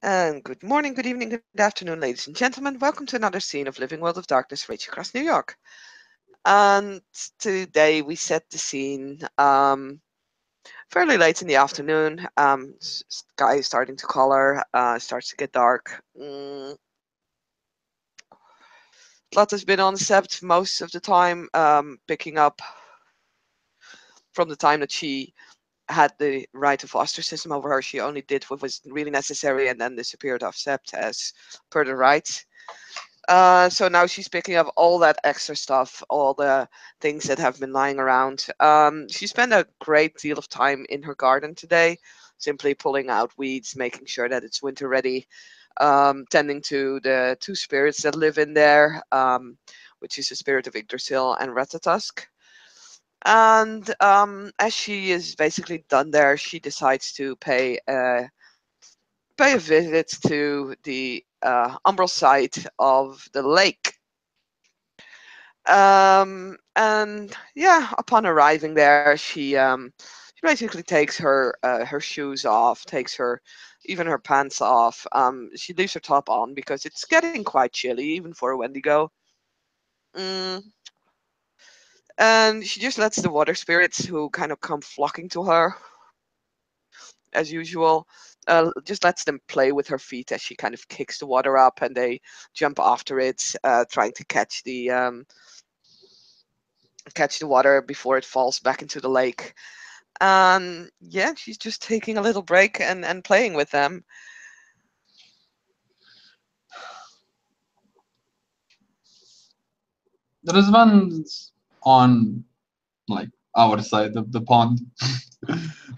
And good morning, good evening, good afternoon, ladies and gentlemen. Welcome to another scene of Living World of Darkness Rage across New York. And today we set the scene fairly late in the afternoon. Sky is starting to color, starts to get dark. Lotta's been on set most of the time, picking up from the time that she had the right of ostracism over her. She only did what was really necessary and then disappeared off set as per the rights. So now she's picking up all that extra stuff, all the things that have been lying around. She spent a great deal of time in her garden today, simply pulling out weeds, making sure that it's winter ready, tending to the two spirits that live in there, which is the spirit of Yggdrasil and Ratatosk. And as she is basically done there, she decides to pay a visit to the umbral side of the lake. And yeah, upon arriving there, she basically takes her shoes off, takes her even her pants off. She leaves her top on because it's getting quite chilly even for a Wendigo. Mm, and she just lets the water spirits who kind of come flocking to her as usual. Just lets them play with her feet as she kind of kicks the water up, and they jump after it, trying to catch the water before it falls back into the lake. Yeah, she's just taking a little break and playing with them. There is one on like our side of the pond,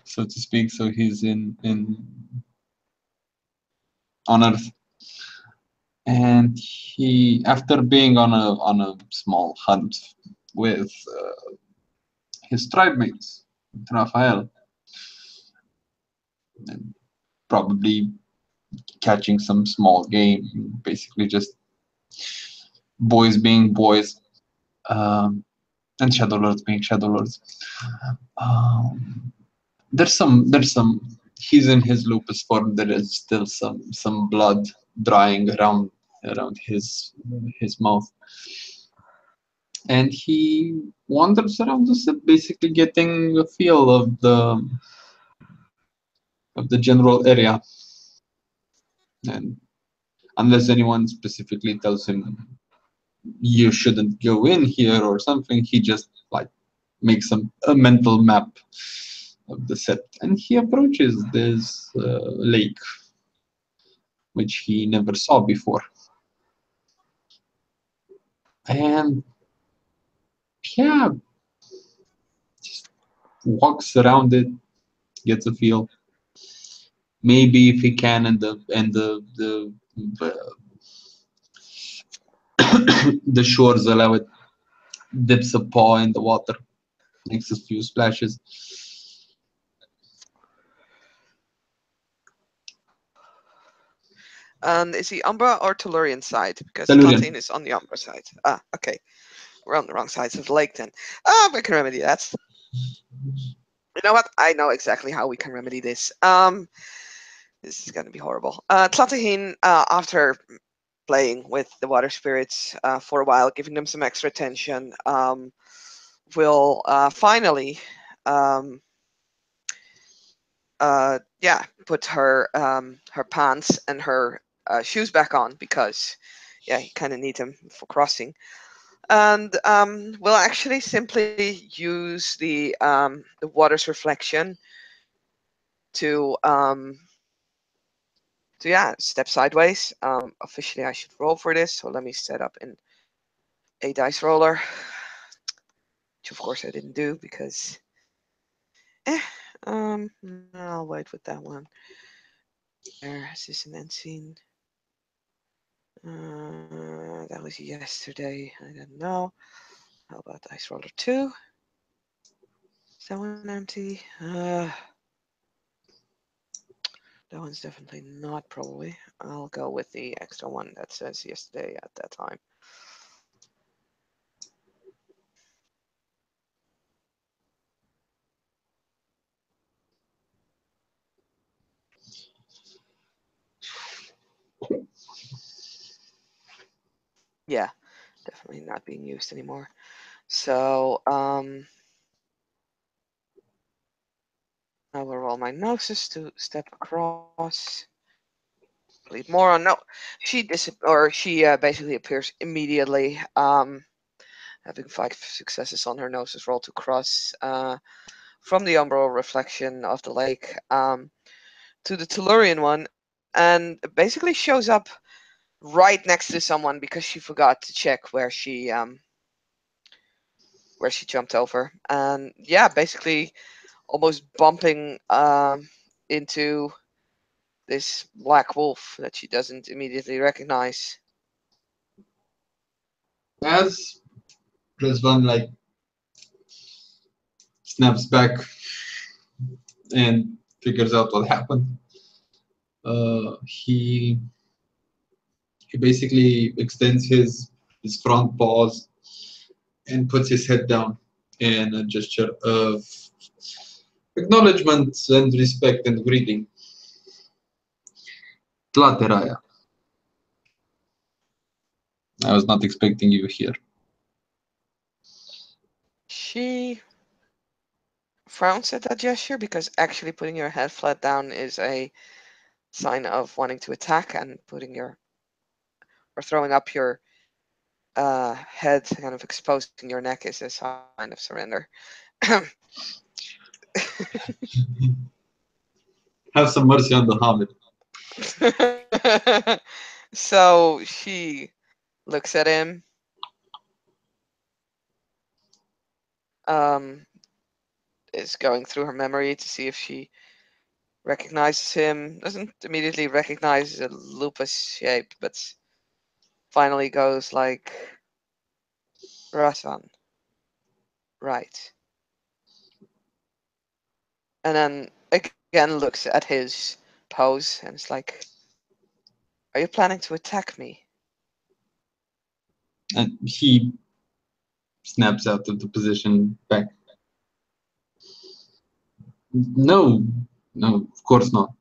so to speak. So he's in on Earth, and he, after being on a small hunt with his tribe mates, Raphael, and probably catching some small game, basically just boys being boys, and shadow lords being shadow lords. Um, there's some he's in his lupus form. There is still some blood drying around his mouth, and he wanders around the ship, basically getting a feel of the general area. And unless anyone specifically tells him you shouldn't go in here or something, he just like makes a mental map of the set, and he approaches this lake which he never saw before. And yeah, just walks around it, gets a feel. Maybe if he can, and the shores allow it, dips a paw in the water, makes a few splashes. And is he Umbra or Tellurian side? Because Tellurian. Tlatine is on the Umbra side. Ah, okay. We're on the wrong sides of the lake then. We can remedy that. You know what? I know exactly how we can remedy this. This is going to be horrible. Tlatahin, after playing with the water spirits for a while, giving them some extra attention, will finally, um, yeah, put her pants and her shoes back on because, yeah, you kind of need them for crossing. And we'll actually simply use the water's reflection to yeah, step sideways. Officially, I should roll for this, so let me set up in a dice roller, which of course I didn't do because, eh, I'll wait with that one. Where is this an end scene? That was yesterday. I don't know. How about dice roller 2? Is that one empty? That one's definitely not, probably. I'll go with the extra one that says yesterday at that time. Yeah, definitely not being used anymore. So I will roll my gnosis to step across. Bleed more on no. She basically appears immediately. Having 5 successes on her gnosis roll to cross from the umbral reflection of the lake to the Tellurian one, and basically shows up right next to someone because she forgot to check where she jumped over, and yeah, basically almost bumping into this black wolf that she doesn't immediately recognize. As Rizwan like snaps back and figures out what happened, he basically extends his front paws and puts his head down in a gesture of acknowledgement and respect and greeting. Tlateraya, I was not expecting you here. She frowns at that gesture because actually putting your head flat down is a sign of wanting to attack, and putting your or throwing up your head, kind of exposing your neck, is a sign of surrender. Have some mercy on the Hamid. So she looks at him, um, is going through her memory to see if she recognizes him. Doesn't immediately recognize a lupus shape, but finally goes like, Rasan, right. And then again looks at his pose and is like, are you planning to attack me? And he snaps out of the position back. No, no, of course not.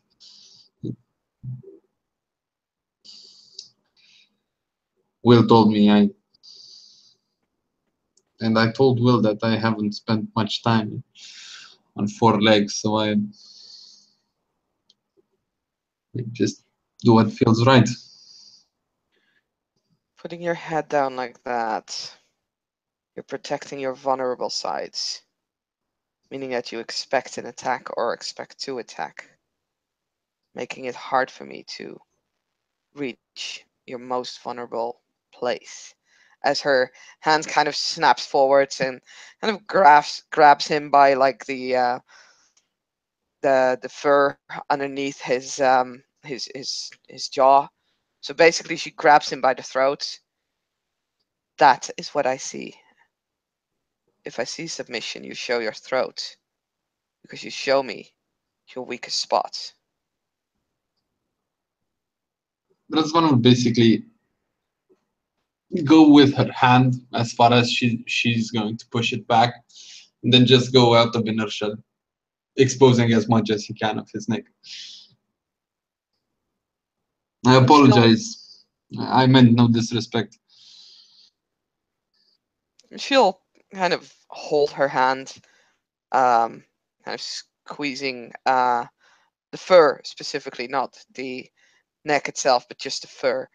Will told me I told Will that I haven't spent much time on 4 legs, so I just do what feels right. Putting your head down like that, you're protecting your vulnerable sides, meaning that you expect an attack or expect to attack, making it hard for me to reach your most vulnerable place. As her hand kind of snaps forwards and kind of grabs him by like the fur underneath his jaw. So basically, she grabs him by the throat. That is what I see. If I see submission, you show your throat because you show me your weakest spot. Razvan will basically go with her hand as far as she's going to push it back, and then just go out of inertia, exposing as much as he can of his neck. I She'll apologize. I meant no disrespect. she'll kind of hold her hand, um, kind of squeezing the fur specifically, not the neck itself, but just the fur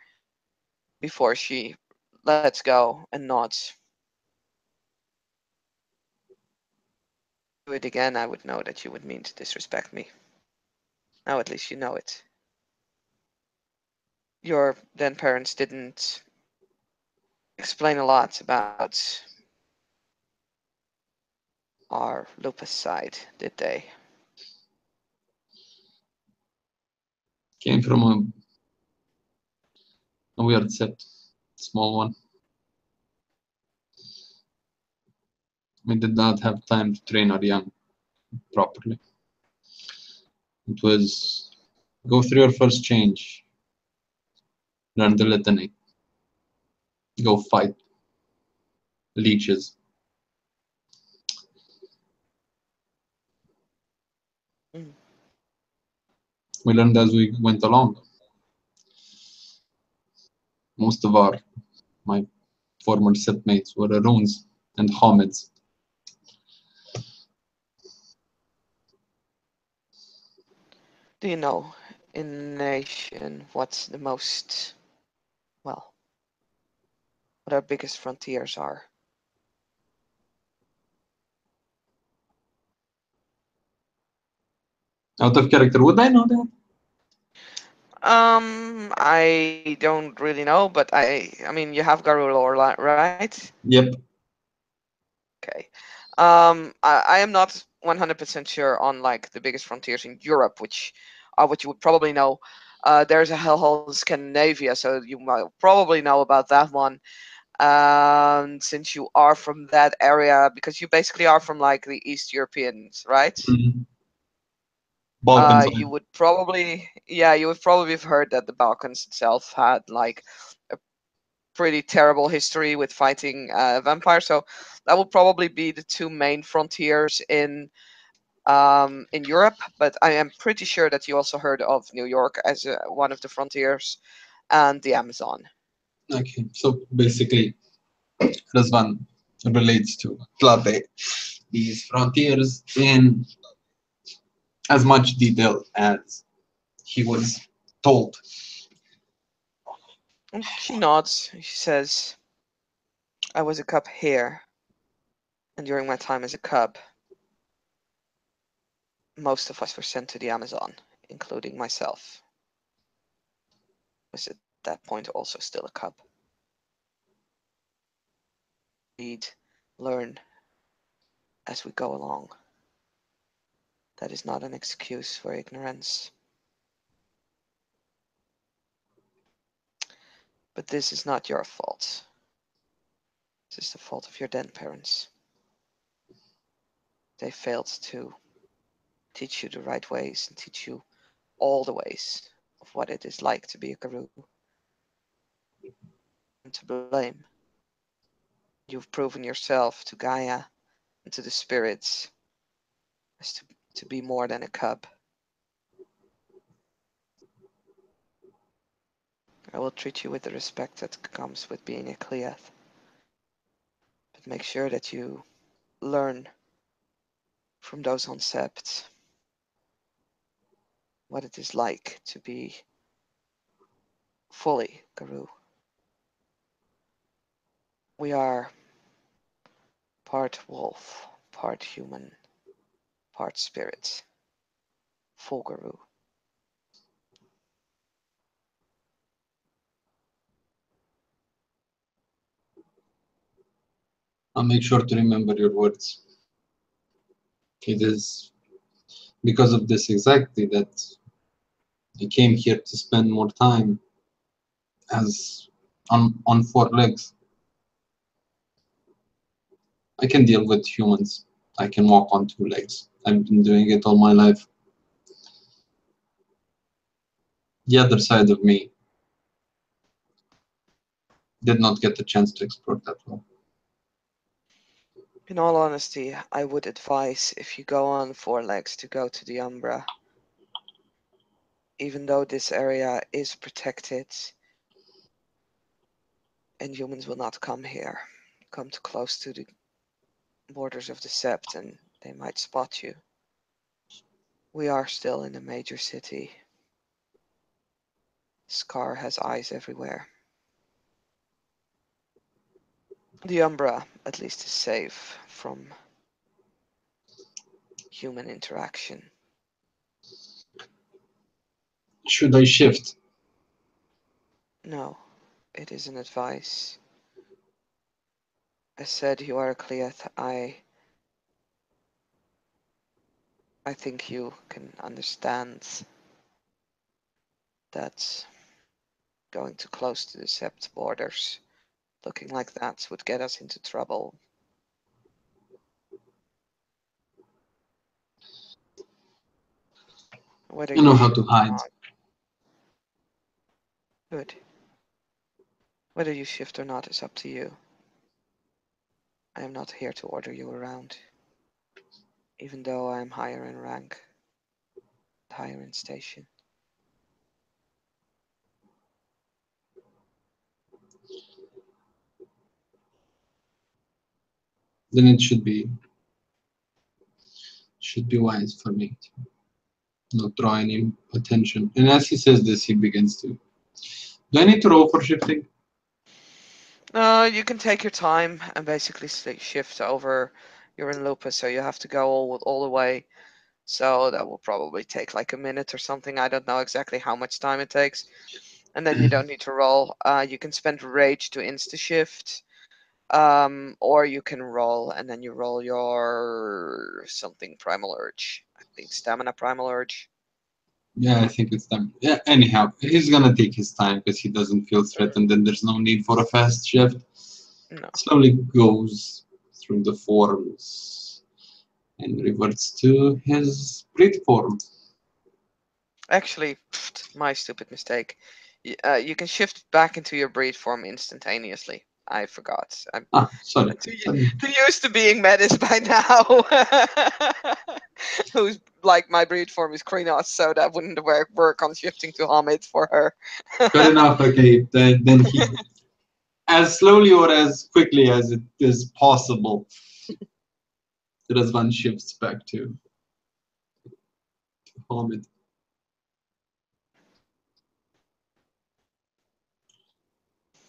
before she lets go and nods. Do it again, I would know that you would mean to disrespect me. Now at least you know it. Your then parents didn't explain a lot about our lupus side, did they? Came from a weird set, small one. We did not have time to train our young properly. It was go through your first change, learn the litany, go fight leeches. Mm. We learned as we went along. Most of our My former shipmates were Aruns and Hamids. Do you know in nation what's the most, well, what our biggest frontiers are? Out of character, would I know that? I don't really know, but I mean, you have Garou lore, right? Yep. Okay. I am not 100% sure on like the biggest frontiers in Europe, which are what you would probably know. There's a hellhole in Scandinavia, so you might probably know about that one. Since you are from that area, because you basically are from like the East Europeans, right? Mhm. Balkans. You would probably, yeah, you would probably have heard that the Balkans itself had like a pretty terrible history with fighting vampires. So that would probably be the two main frontiers in Europe. But I am pretty sure that you also heard of New York as one of the frontiers and the Amazon. Okay, so basically, Razvan relates to Tlate, these frontiers in as much detail as he was told. And she nods. She says, "I was a cub here, and during my time as a cub, most of us were sent to the Amazon, including myself. Was at that point also still a cub. Read, learn as we go along. That is not an excuse for ignorance. But this is not your fault. This is the fault of your then parents. They failed to teach you the right ways and teach you all the ways of what it is like to be a Garou. And to blame. You've proven yourself to Gaia and to the spirits as to be more than a cub. I will treat you with the respect that comes with being a Cleath. But make sure that you learn from those on Sept what it is like to be fully Garou. We are part wolf, part human, part spirit, full Garou. I'll make sure to remember your words. It is because of this exactly that I came here to spend more time as on four legs. I can deal with humans. I can walk on two legs. I've been doing it all my life. The other side of me did not get the chance to explore that well. In all honesty, I would advise if you go on four legs to go to the Umbra. Even though this area is protected and humans will not come here, come too close to the borders of the Sept and they might spot you. We are still in a major city. Scar has eyes everywhere. The Umbra, at least, is safe from human interaction. Should I shift? No, it is an advice. I said you are a Cleath. I think you can understand that going too close to the Sept borders, looking like that, would get us into trouble. Whether I you know how to shift or hide. not. Good. Whether you shift or not is up to you. I am not here to order you around, even though I am higher in rank, higher in station. then it should be wise for me to not draw any attention. And as he says this, he begins to. Do I need to roll for shifting? No, you can take your time and basically shift over. You're in lupus, so you have to go all the way. So that will probably take like a minute or something. I don't know exactly how much time it takes. And then you don't need to roll. You can spend rage to insta shift. Or you can roll and then you roll your something primal urge. I think stamina primal urge. Yeah, I think it's time. Yeah, anyhow, he's gonna take his time because he doesn't feel threatened and there's no need for a fast shift. No. Slowly goes through the forms and reverts to his breed form. Actually, my stupid mistake. You can shift back into your breed form instantaneously. I forgot. I'm Ah, sorry. too used to being Metis by now. Who's like my breed form is Krynos, so that wouldn't work on shifting to Hamid for her. Fair enough. Okay, then he, as slowly or as quickly as it is possible, Razvan shifts back to Hamid.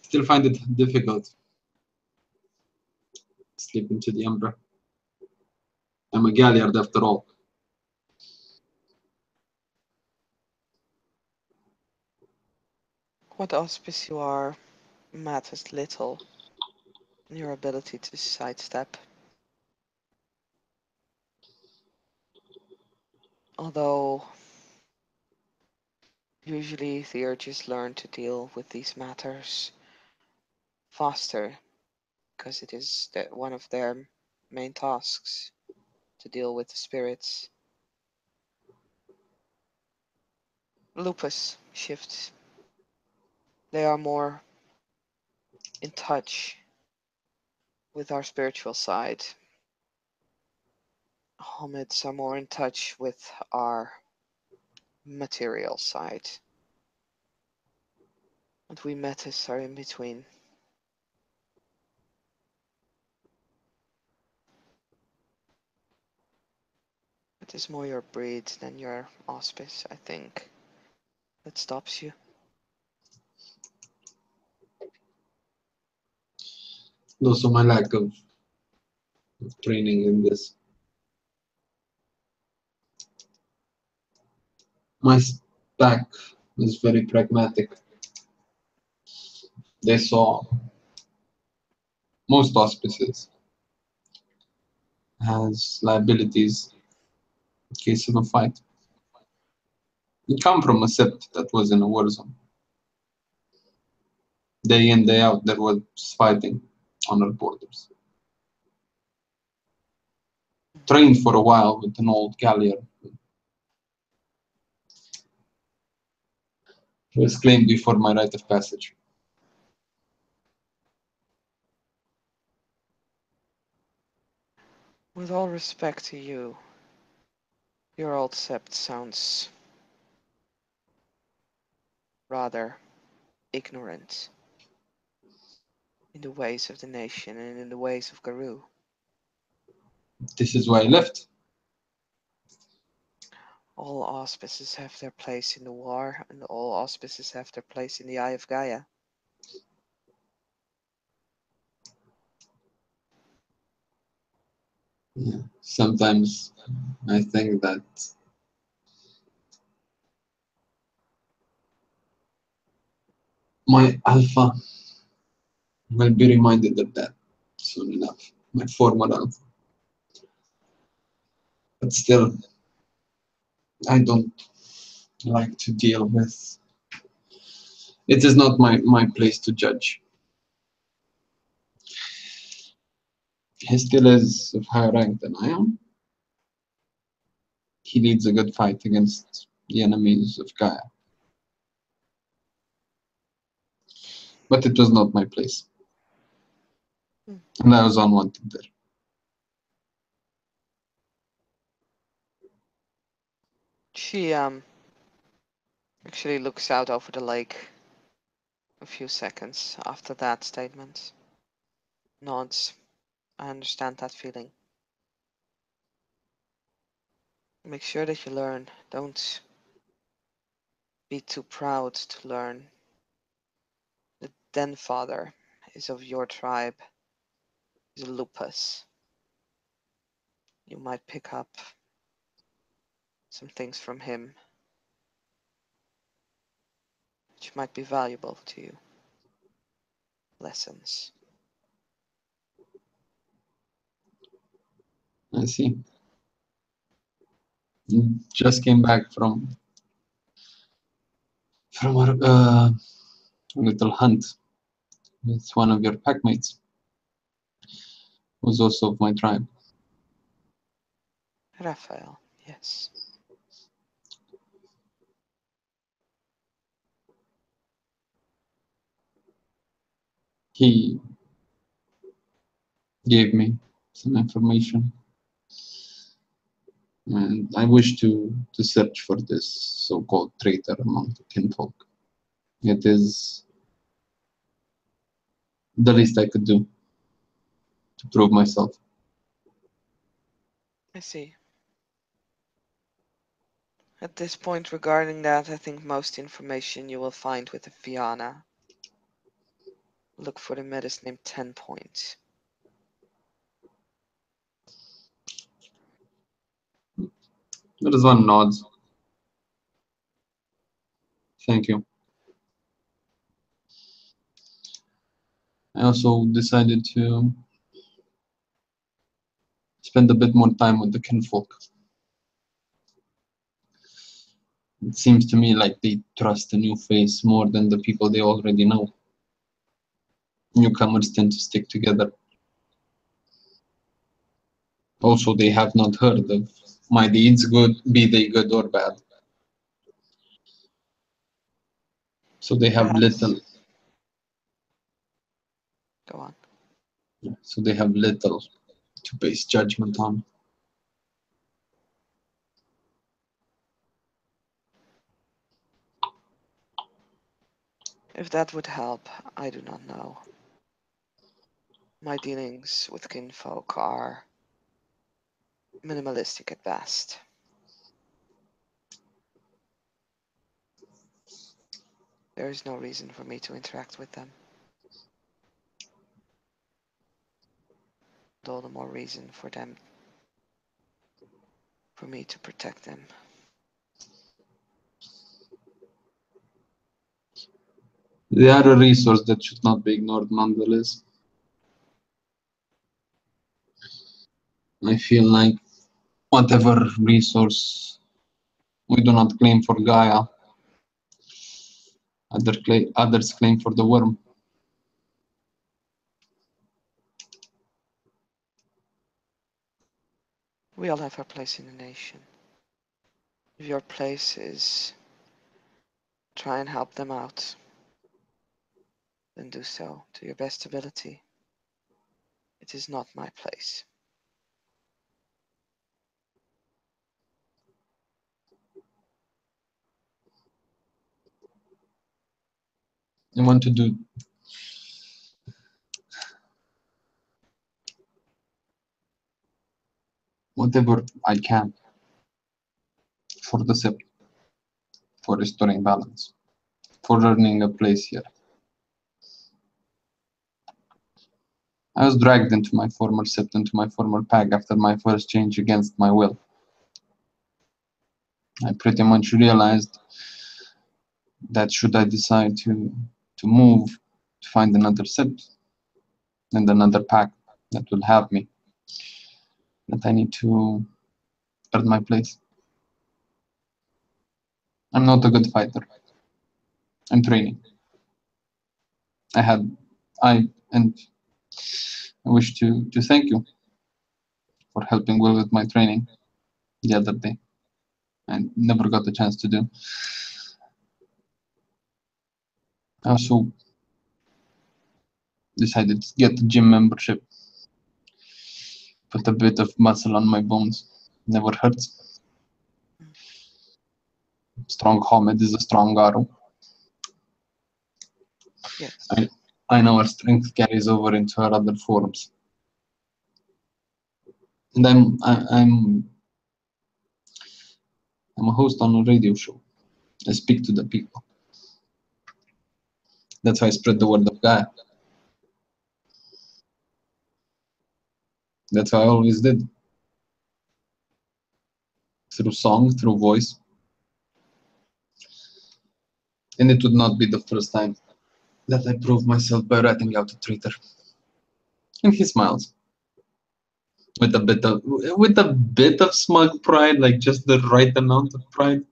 Still find it difficult to slip into the Umbra. I'm a Galliard after all. What auspice you are matters little. Your ability to sidestep. Although usually the urges learn to deal with these matters faster because it is one of their main tasks to deal with the spirits. Lupus shifts. They are more in touch with our spiritual side. Homids are more in touch with our material side. And we Metis are in between. It is more your breed than your auspice, I think, that stops you. Also, my lack of training in this. My stack is very pragmatic. They saw most auspices as liabilities in case of a fight. You come from a sept that was in a war zone. Day in, day out, there was fighting on our borders. Trained for a while with an old Gallier who was claimed before my rite of passage. With all respect to you, your old sept sounds rather ignorant in the ways of the nation and in the ways of Garou. This is why I left. All auspices have their place in the war, and all auspices have their place in the Eye of Gaia. Yeah. Sometimes I think that my alpha will be reminded of that soon enough. My former alpha. But still, I don't like to deal with. It is not my place to judge. He still is of higher rank than I am. He leads a good fight against the enemies of Gaia. But it was not my place. Hmm. And I was unwanted there. She actually looks out over the lake a few seconds after that statement. Nods. I understand that feeling. Make sure that you learn. Don't be too proud to learn. The den father is of your tribe. He's a lupus. You might pick up some things from him which might be valuable to you. Lessons. I see. Just came back from a little hunt with one of your packmates, who's also of my tribe. Raphael, yes. He gave me some information, and I wish to search for this so-called traitor among the kinfolk. It is the least I could do to prove myself. I see. At this point regarding that, I think most information you will find with the Fianna. Look for the medicine named 10 Points. There is one nod. Thank you. I also decided to spend a bit more time with the kinfolk. It seems to me like they trust a new face more than the people they already know. Newcomers tend to stick together. Also, they have not heard of my deeds, good, be they good or bad. So they have Perhaps. little. Go on. So they have little to base judgment on. If that would help, I do not know. My dealings with kinfolk are minimalistic at best. There is no reason for me to interact with them. And all the more reason for me to protect them. They are a resource that should not be ignored nonetheless. I feel like whatever resource we do not claim for Gaia, others claim for the worm. We all have our place in the nation. If your place is try and help them out, then do so to your best ability. It is not my place. I want to do whatever I can for the sept, for restoring balance, for earning a place here. I was dragged into my former sept, into my former pack after my first change against my will. I pretty much realized that should I decide to move, to find another sept and another pack that will have me, that I need to earn my place. I'm not a good fighter. I'm training. I had I and I wish to thank you for helping Will with my training the other day. I never got the chance to do. I also decided to get the gym membership. Put a bit of muscle on my bones. Never hurts. Strong Hamed is a strong arrow. Yes. I know our strength carries over into our other forms. and I'm a host on a radio show. I speak to the people. That's how I spread the word of God. That's how I always did. Through song, through voice. And it would not be the first time that I proved myself by ratting out a traitor. And he smiles with a bit of smug pride, like just the right amount of pride.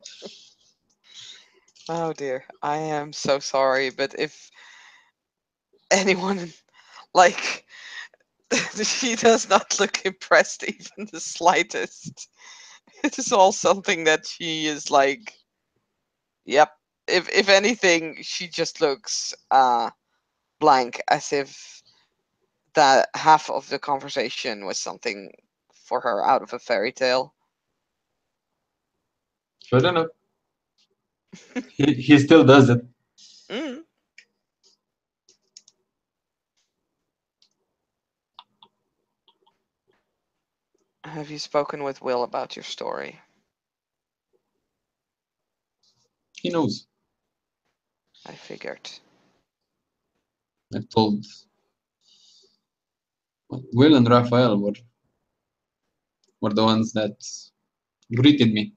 Oh dear, I am so sorry, but if anyone like she does not look impressed even the slightest. It is all something that she is like, yep. If anything, she just looks blank, as if that half of the conversation was something for her out of a fairy tale. Fair enough. He still does it. Mm. Have you spoken with Will about your story? He knows. I figured. I've told Will and Raphael were the ones that greeted me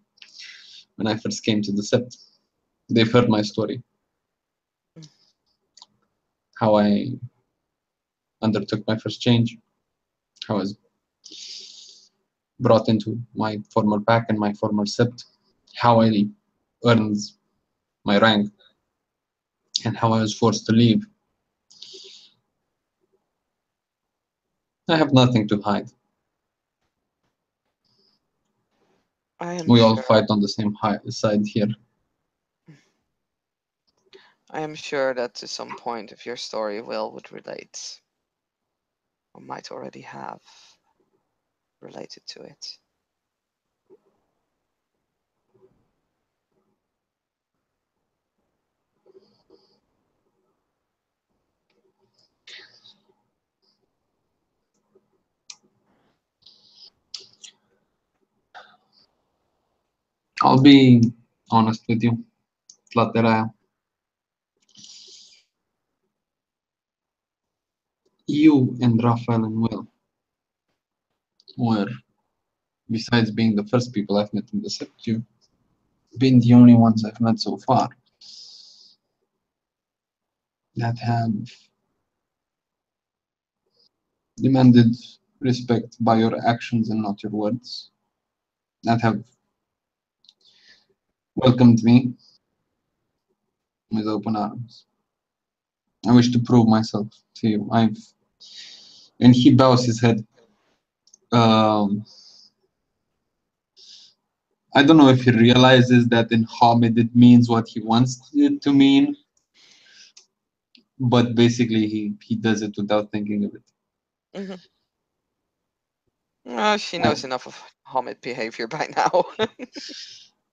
when I first came to the set. They've heard my story, Mm. how I undertook my first change, how I was brought into my former pack and my former sept, how I earned my rank, and how I was forced to leave. I have nothing to hide. I am We all sure. fight on the same side here. I am sure that to some point of your story, Will would relate, or might already have related to it. I'll be honest with you, Flatera. You and Raphael and Will were, besides being the first people I've met in the set, you've been the only ones I've met so far that have demanded respect by your actions and not your words, that have welcomed me with open arms. I wish to prove myself to you. And he bows his head. Um, I don't know if he realizes that in Hamid it means what he wants it to mean, but basically he does it without thinking of it. Hmm. Well, she I, knows enough of Hamid behavior by now.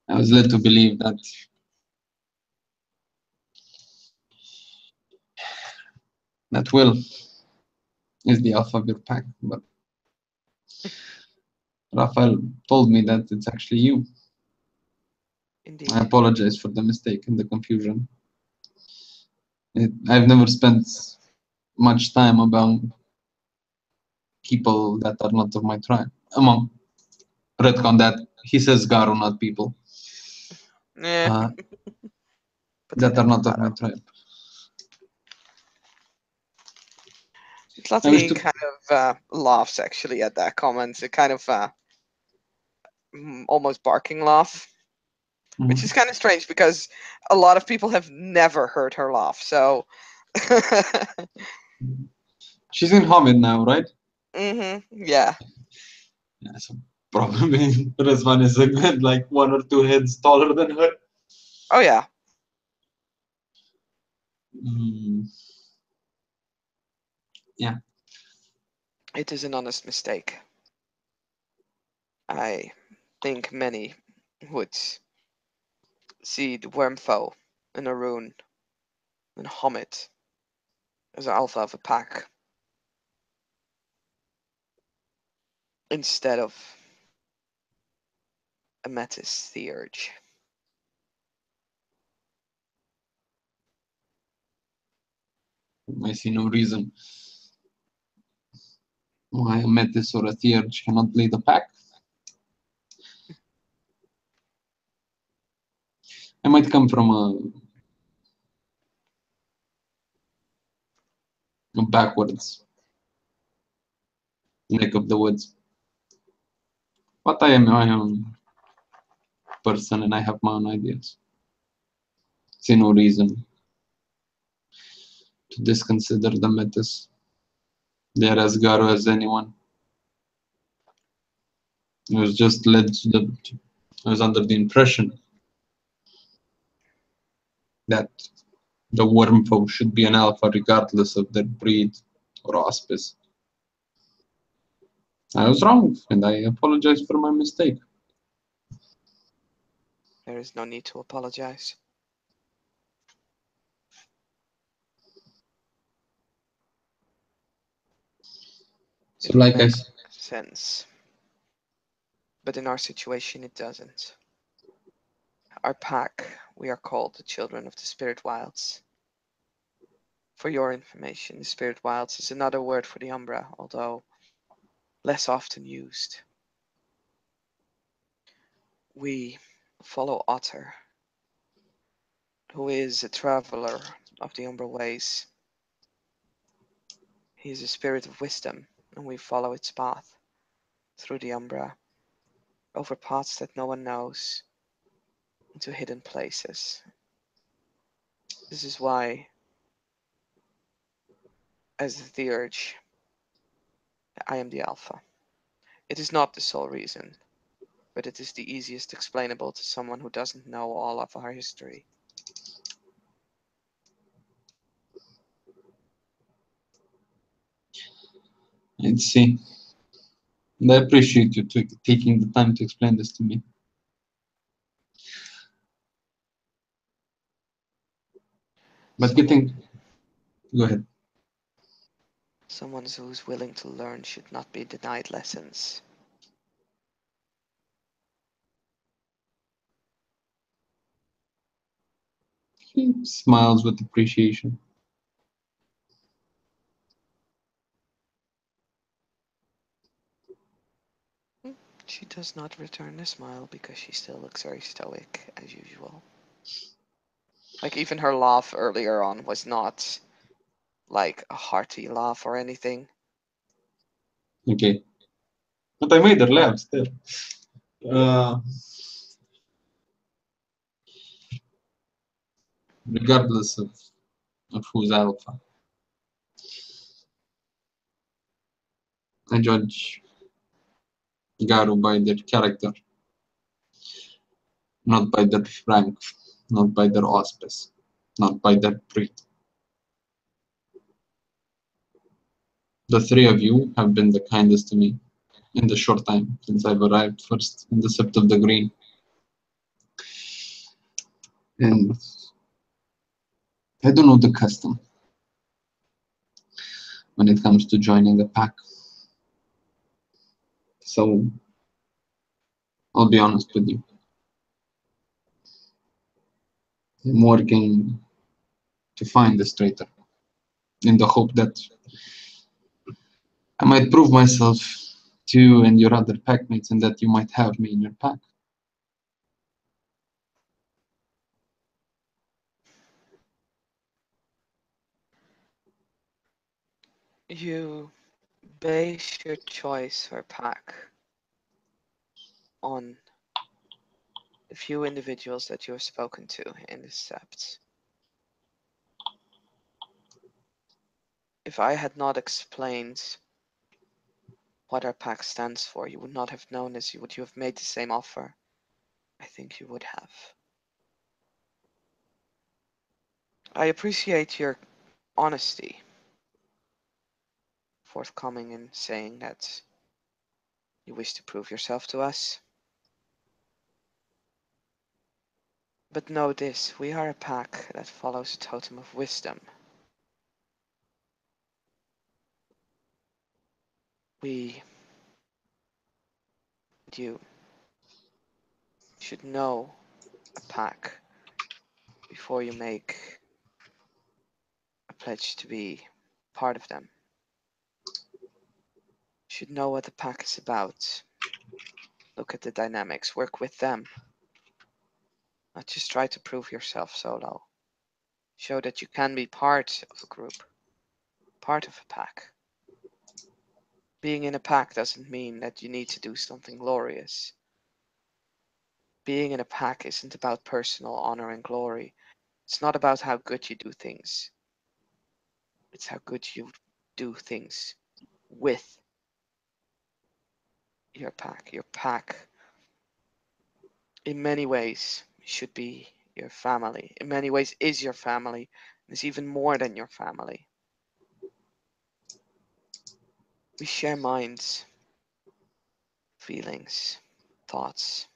I was led to believe that Will is the alpha of your pack, but Raphael told me that it's actually you. I Indeed. apologize for the mistake and the confusion. I've never spent much time about people that are not of my tribe. Among Redcon that he says Garo, not people Yeah, uh, but he that are meant not of my Garo. tribe. I wish Zlati to. kind of laughs actually at that comment. A kind of almost barking laugh, which is Mhm. kind of strange because a lot of people have never heard her laugh. So, She's in Hamid now, right? yeah. Yeah, so probably Rizwan is a good like one or two heads taller than her. Oh yeah. Mm, yeah, It is an honest mistake. I think many would see the Wormfoe and Arun and Hamid as alpha of a pack. instead of a Metis theurge. I see no reason why a Metis or a Theurge cannot lead the pack. I might come from a backwards neck of the woods. But I am my own person and I have my own ideas. See no reason to disconsider the Metis. They are as Garo as anyone. I was just led to the. I was under the impression that the Wormfoe should be an alpha regardless of their breed or auspice. I was wrong, and I apologize for my mistake. There is no need to apologize. So, It would like I make said, sense. But in our situation, it doesn't. Our pack, we are called the Children of the Spirit Wilds. For your information, the Spirit Wilds is another word for the Umbra, although less often used. We follow Otter, who is a traveler of the Umbra ways. He is a spirit of wisdom, and we follow its path through the Umbra, over paths that no one knows, into hidden places. This is why, as the Theurge, I am the Alpha. It is not the sole reason, but it is the easiest explainable to someone who doesn't know all of our history. I'd see. And I appreciate you taking the time to explain this to me. But Someone, getting, go ahead. someone who's willing to learn should not be denied lessons. He smiles with appreciation. She does not return the smile because she still looks very stoic as usual. Like even her laugh earlier on was not like a hearty laugh or anything. Okay. But I made her laugh still. Uh, Regardless of who's alpha. I judge Garu by their character, not by their rank, not by their auspice, not by their breed. The three of you have been the kindest to me in the short time since I've arrived first in the Sept of the Green. And I don't know the custom when it comes to joining a pack. So I'll be honest with you. I'm working to find this traitor in the hope that I might prove myself to you and your other packmates and that you might have me in your pack. You base your choice for pack on the few individuals that you have spoken to in the Sept. If I had not explained what our pack stands for, you would not have known as you would you have made the same offer. I think you would have. I appreciate your honesty, forthcoming in saying that you wish to prove yourself to us. But know this, we are a pack that follows a totem of wisdom. We you should know a pack before you make a pledge to be part of them. You should know what the pack is about. Look at the dynamics, work with them. Not just try to prove yourself solo. Show that you can be part of a group, part of a pack. Being in a pack doesn't mean that you need to do something glorious. Being in a pack isn't about personal honor and glory. It's not about how good you do things. It's how good you do things with your pack. Your pack, in many ways, should be your family. In many ways, is your family. It's even more than your family. We share minds, feelings, thoughts,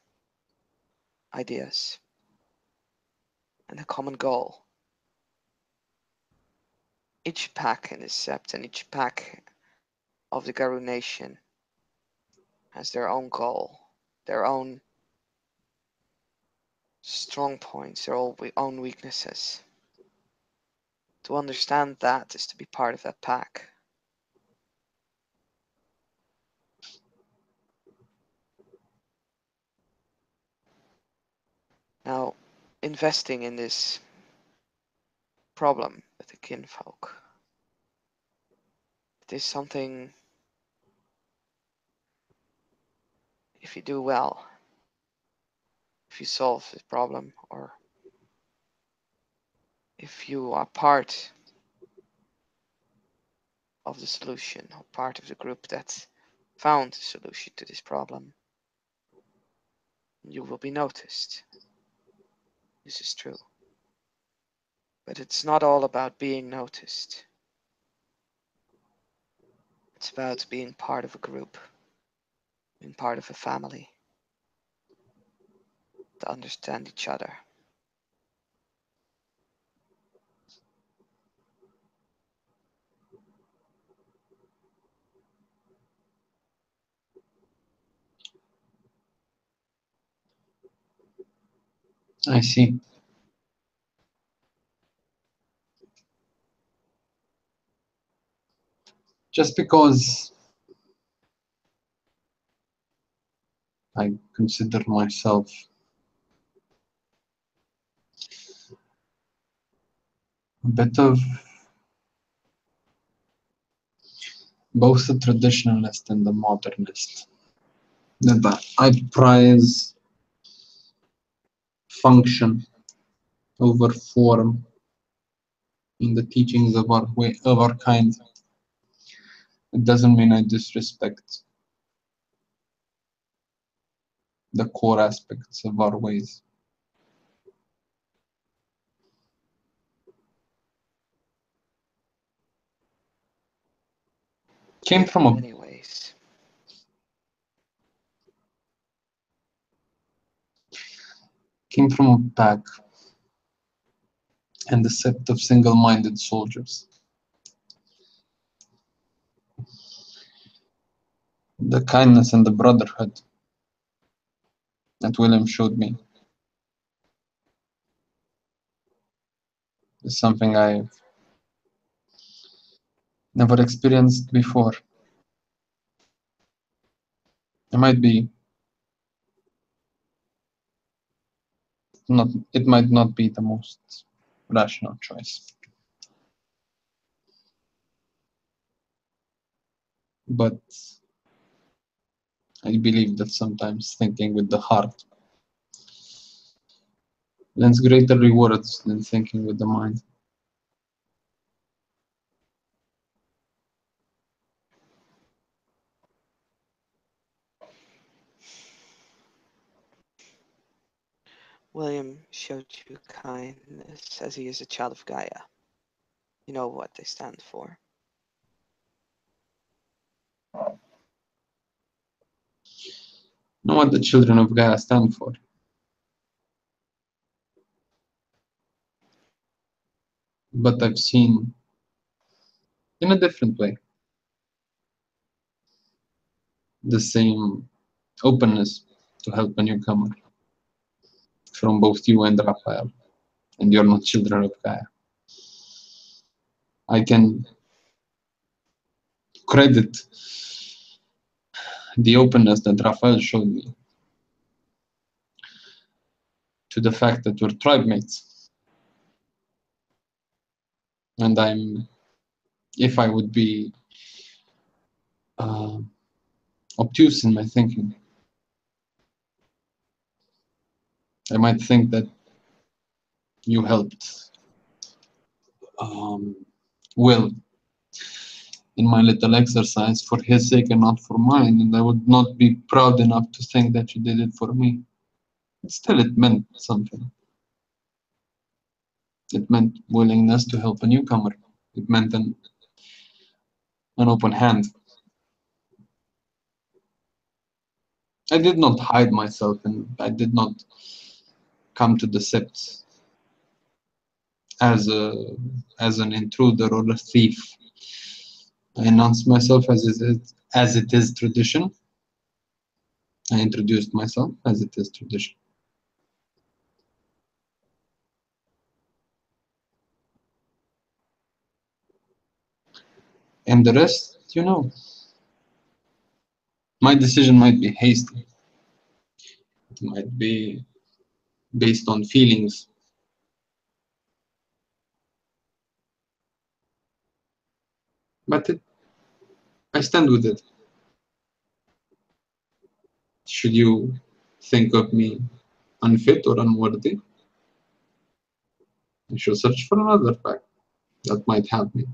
ideas, and a common goal. Each pack in the Sept and each pack of the Garou Nation has their own goal, their own strong points, their own weaknesses. To understand that is to be part of that pack. Now, investing in this problem with the kinfolk, it is something, if you do well, if you solve this problem, or if you are part of the solution, or part of the group that found the solution to this problem, you will be noticed. This is true. But it's not all about being noticed. It's about being part of a group, being part of a family, to understand each other. I see. Just because I consider myself a bit of both a traditionalist and a modernist, that I prize function over form in the teachings of our kind. It doesn't mean I disrespect the core aspects of our ways. Came In from a many ways. came from a pack and a set of single-minded soldiers. The kindness and the brotherhood that William showed me is something I've never experienced before. It might not be the most rational choice, but I believe that sometimes thinking with the heart lends greater rewards than thinking with the mind. William showed you kindness as he is a child of Gaia. You know what they stand for. Know what the children of Gaia stand for, but I've seen in a different way the same openness to help a newcomer from both you and Raphael, and you're not children of Gaia. I can credit the openness that Raphael showed me to the fact that we're tribe mates. And if I would be uh, obtuse in my thinking, I might think that you helped Will in my little exercise for his sake and not for mine, and I would not be proud enough to think that you did it for me. But still, it meant something. It meant willingness to help a newcomer. It meant an open hand. I did not hide myself, and I did not come to the Sept as an intruder or a thief. I announced myself as it is tradition. I introduced myself as it is tradition. And the rest, you know, my decision might be hasty. It might be based on feelings, but I stand with it. Should you think of me unfit or unworthy, you should search for another fact that might help me.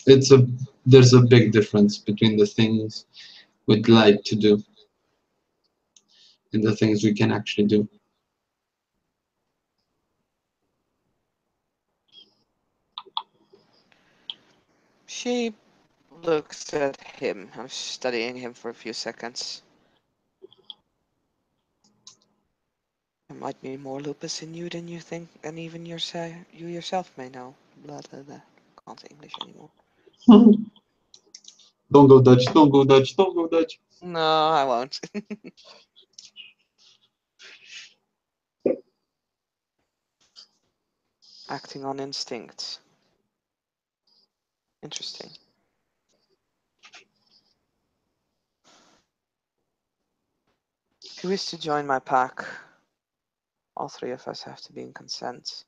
There's a big difference between the things we'd like to do and the things we can actually do. She looks at him. I'm studying him for a few seconds. There might be more lupus in you than you think, and even you yourself may know. Blah blah blah. Can't say English anymore. Don't go Dutch, don't go Dutch, don't go Dutch. No, I won't. Acting on instinct. Interesting. If you wish to join my pack, all three of us have to be in consent.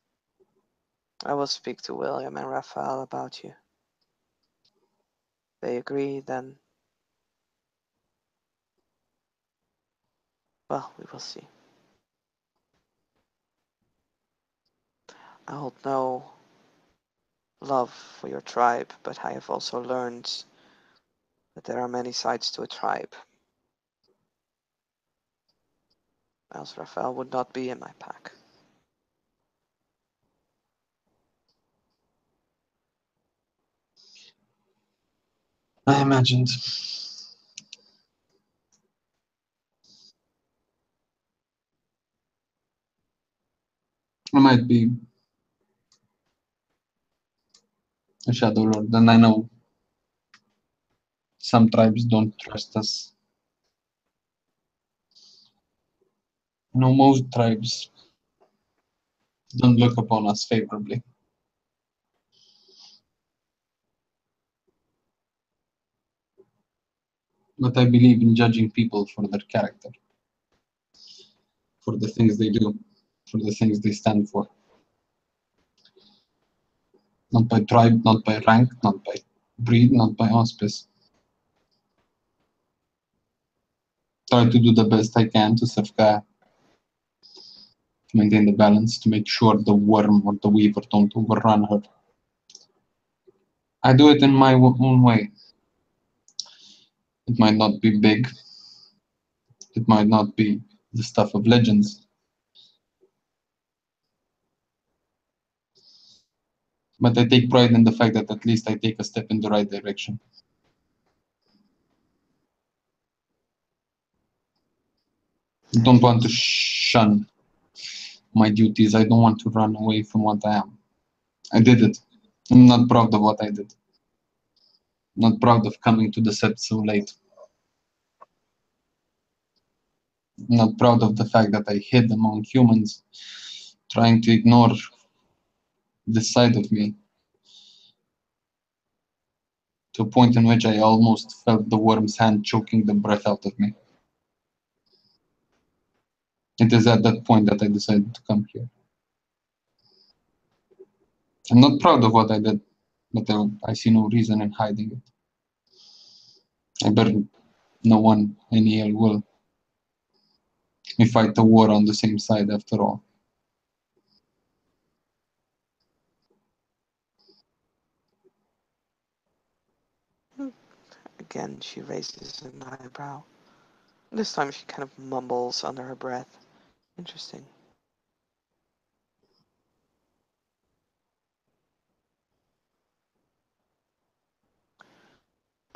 I will speak to William and Raphael about you. If they agree, then, well, we will see. I hold no love for your tribe, but I have also learned that there are many sides to a tribe. Else Raphael would not be in my pack. I imagined. I might be a Shadow Lord, and I know some tribes don't trust us. I know most tribes don't look upon us favorably. But I believe in judging people for their character, for the things they do, for the things they stand for. Not by tribe, not by rank, not by breed, not by auspice. Try to do the best I can to serve Gaia, to maintain the balance, to make sure the worm or the weaver don't overrun her. I do it in my own way. It might not be big, it might not be the stuff of legends, but I take pride in the fact that at least I take a step in the right direction. I don't want to shun my duties. I don't want to run away from what I am. I did it. I'm not proud of what I did. Not proud of coming to the set so late. I'm not proud of the fact that I hid among humans, trying to ignore this side of me, to a point in which I almost felt the worm's hand choking the breath out of me. It is at that point that I decided to come here. I'm not proud of what I did, but I see no reason in hiding it. I bear no one any ill will. We fight the war on the same side after all. Again, she raises an eyebrow. This time she kind of mumbles under her breath. Interesting.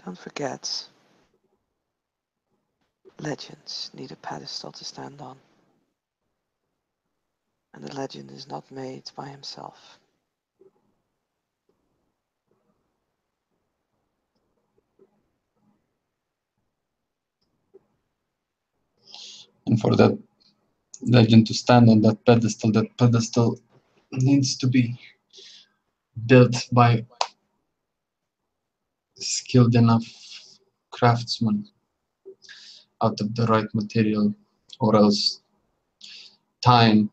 Don't forget, legends need a pedestal to stand on. And the legend is not made by himself. And for that legend to stand on that pedestal needs to be built by skilled enough craftsmen out of the right material, or else time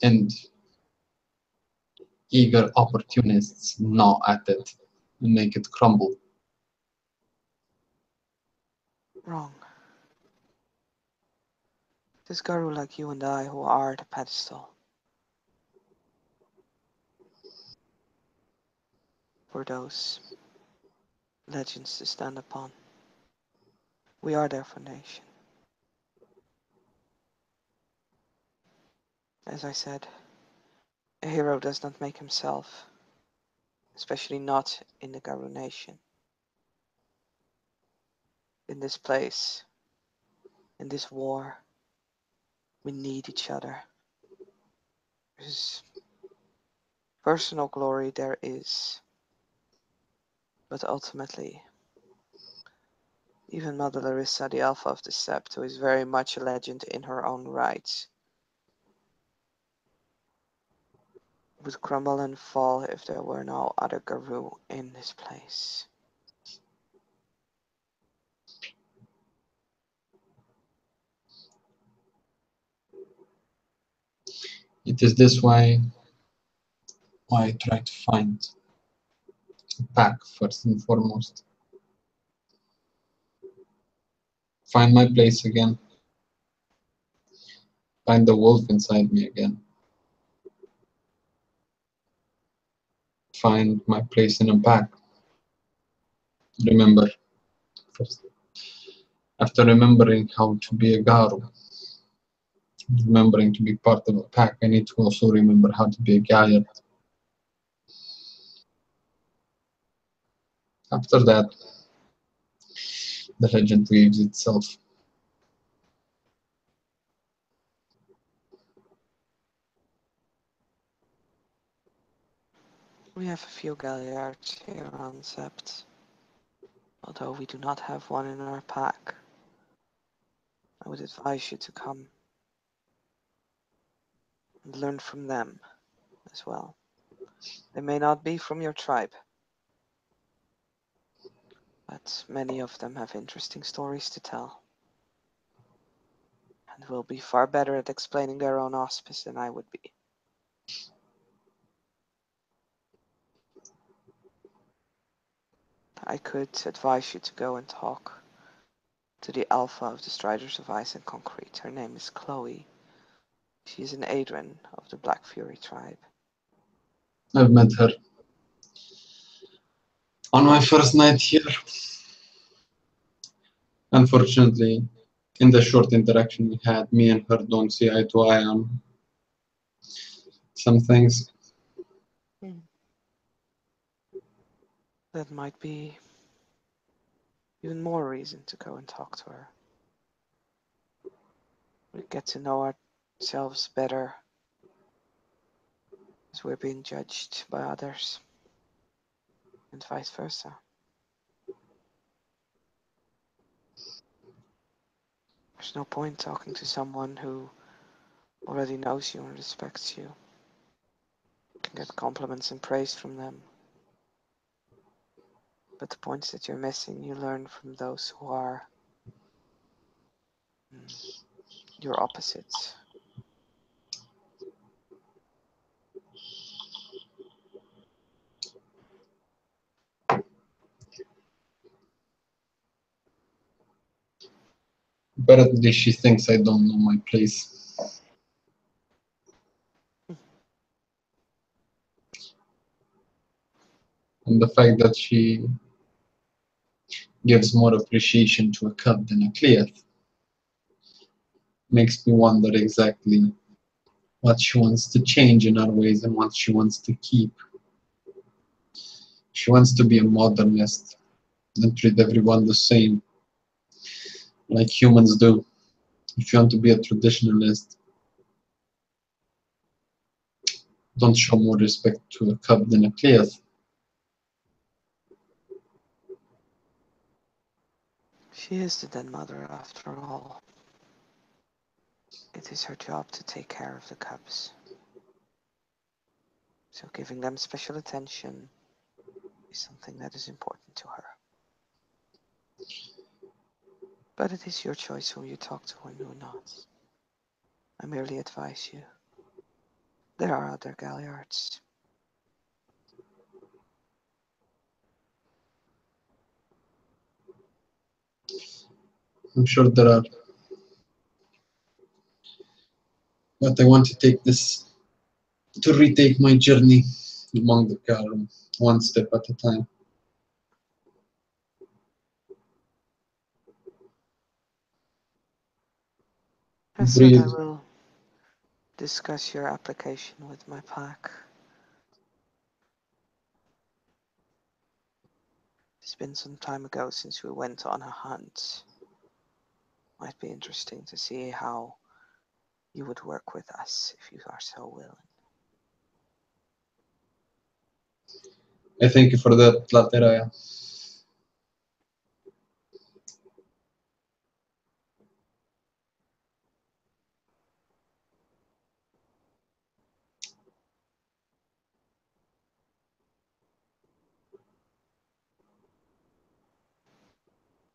and eager opportunists gnaw at it and make it crumble. Wrong. It is Guru like you and I who are the pedestal. For those legends to stand upon. We are their foundation. As I said, a hero does not make himself, especially not in the Guru nation. In this place, in this war, we need each other. There's personal glory there is, but ultimately, even Mother Larissa, the Alpha of the Sept, who is very much a legend in her own right, would crumble and fall if there were no other Guru in this place. It is this why I try to find a pack first and foremost. Find my place again. Find the wolf inside me again. Find my place in a pack. Remember, first, after remembering how to be a Garu, remembering to be part of a pack, I need to also remember how to be a Gaia. After that, the legend weaves itself. We have a few galliards here on Sept, although we do not have one in our pack. I would advise you to come and learn from them as well. They may not be from your tribe, but many of them have interesting stories to tell, and will be far better at explaining their own auspice than I would be. I could advise you to go and talk to the Alpha of the Striders of Ice and Concrete. Her name is Chloe. She is an Adren of the Black Fury tribe. I've met her on my first night here. Unfortunately, in the short interaction we had, me and her don't see eye to eye on some things. That might be even more reason to go and talk to her. We get to know ourselves better as we're being judged by others, and vice versa. There's no point talking to someone who already knows you and respects you. You can get compliments and praise from them. But the points that you're missing, you learn from those who are your opposites. But at least she thinks I don't know my place. And the fact that she gives more appreciation to a cup than a cleat makes me wonder exactly what she wants to change in her ways and what she wants to keep. She wants to be a modernist and treat everyone the same, like humans do. If you want to be a traditionalist, don't show more respect to a cup than a cleat. She is the dead mother after all. It is her job to take care of the cubs. So giving them special attention is something that is important to her. But it is your choice who you talk to and who not. I merely advise you. There are other galliards. I'm sure there are, but I want to take this to retake my journey among the Karum, one step at a time. I said I Breathe. will discuss your application with my pack. It's been some time ago since we went on a hunt. Might be interesting to see how you would work with us if you are so willing. I thank you for that, Lateraya.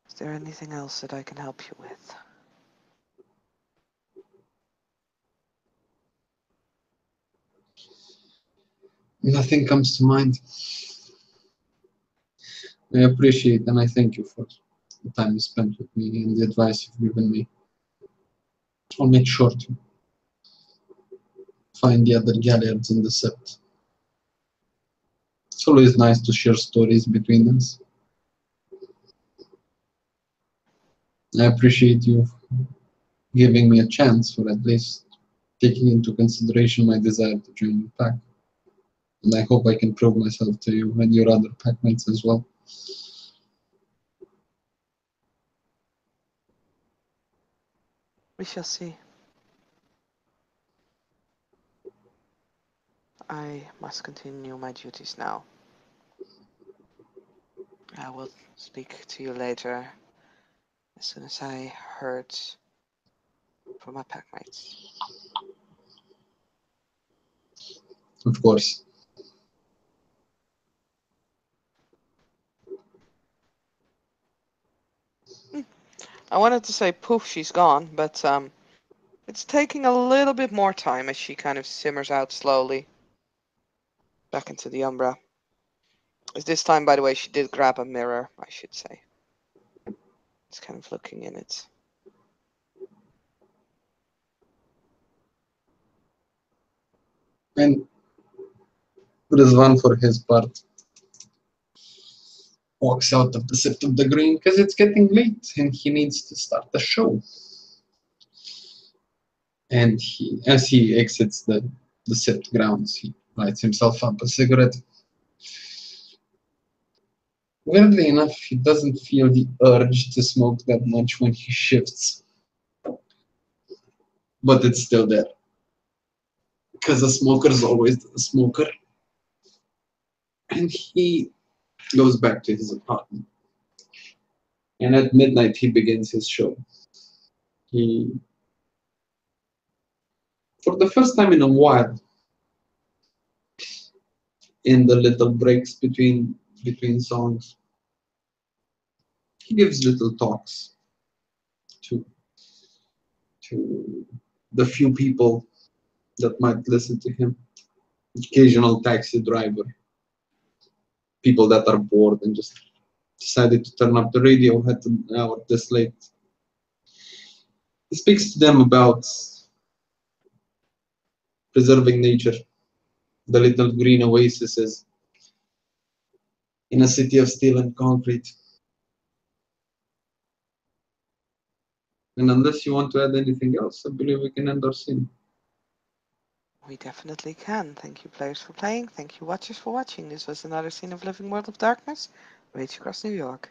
Is there anything else that I can help you with? Nothing comes to mind. I appreciate and I thank you for the time you spent with me and the advice you've given me. I'll make sure to find the other galleons in the set. It's always nice to share stories between us. I appreciate you giving me a chance, or at least taking into consideration my desire to join your pack. And I hope I can prove myself to you and your other packmates as well. We shall see. I must continue my duties now. I will speak to you later as soon as I heard from my packmates. Of course. I wanted to say poof, she's gone, but it's taking a little bit more time as she kind of simmers out slowly back into the umbra. As this time, by the way, she did grab a mirror, I should say. It's kind of looking in it. And Rizwan, for his part, walks out of the Sept of the Green because it's getting late and he needs to start the show. And as he exits the Sept grounds, he lights himself up a cigarette. Weirdly enough, he doesn't feel the urge to smoke that much when he shifts, but it's still there. Because a smoker is always a smoker. And he goes back to his apartment. And at midnight, he begins his show. He, for the first time in a while, in the little breaks between songs, he gives little talks to to the few people that might listen to him. Occasional taxi driver, people that are bored and just decided to turn up the radio at an hour this late. He speaks to them about preserving nature, the little green oases in a city of steel and concrete. And unless you want to add anything else, I believe we can end our scene. We definitely can. Thank you, players, for playing. Thank you, watchers, for watching. This was another scene of Living World of Darkness, Rage Across New York.